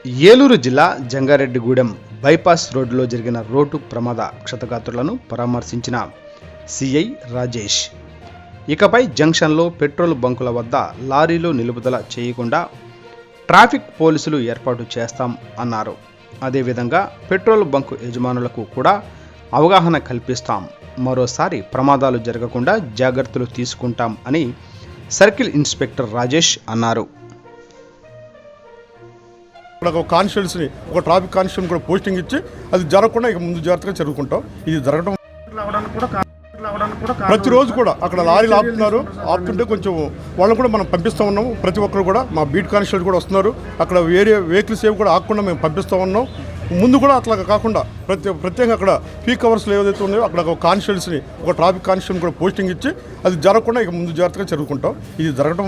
ఏలూరు జిల్లా జంగారెడ్డిగూడెం బైపాస్ రోడ్డులో జరిగిన రోడ్డు ప్రమాద క్షతగాత్రులను పరామర్శించిన సిఐ రాజేష్. ఇకపై జంక్షన్లో పెట్రోల్ బంకుల వద్ద లారీలు నిలుపుదల చేయకుండా ట్రాఫిక్ పోలీసులు ఏర్పాటు చేస్తాం అన్నారు. అదేవిధంగా పెట్రోల్ బంకు యజమానులకు కూడా అవగాహన కల్పిస్తాం, మరోసారి ప్రమాదాలు జరగకుండా జాగ్రత్తలు తీసుకుంటాం అని సర్కిల్ ఇన్స్పెక్టర్ రాజేష్ అన్నారు. ఒక కానిస్టేబుల్స్ని ఒక ట్రాఫిక్ కానిస్టేబుల్ కూడా పోస్టింగ్ ఇచ్చి అది జరగకుండా ఇక ముందు జాగ్రత్తగా జరుగుకుంటాం. ఇది జరగడం ప్రతిరోజు కూడా అక్కడ లారీలు ఆపుతుంటే కొంచెం వాళ్ళని కూడా మనం పంపిస్తూ ఉన్నాము. ప్రతి ఒక్కరు కూడా మా బీట్ కానిస్టేబుల్ కూడా వస్తున్నారు. అక్కడ వేరే వెహికల్స్ ఏవి కూడా ఆగకుండా మేము పంపిస్తూ ఉన్నాం. ముందు కూడా అట్లా కాకుండా ప్రత్యేకంగా అక్కడ పీక్ అవర్స్లో ఏదైతే ఉన్నాయో అక్కడ ఒక కానిస్టేబుల్స్ని ఒక ట్రాఫిక్ కానిస్టేబుల్ కూడా పోస్టింగ్ ఇచ్చి అది జరగకుండా ఇక ముందు జాగ్రత్తగా జరుగుకుంటాం. ఇది జరగడం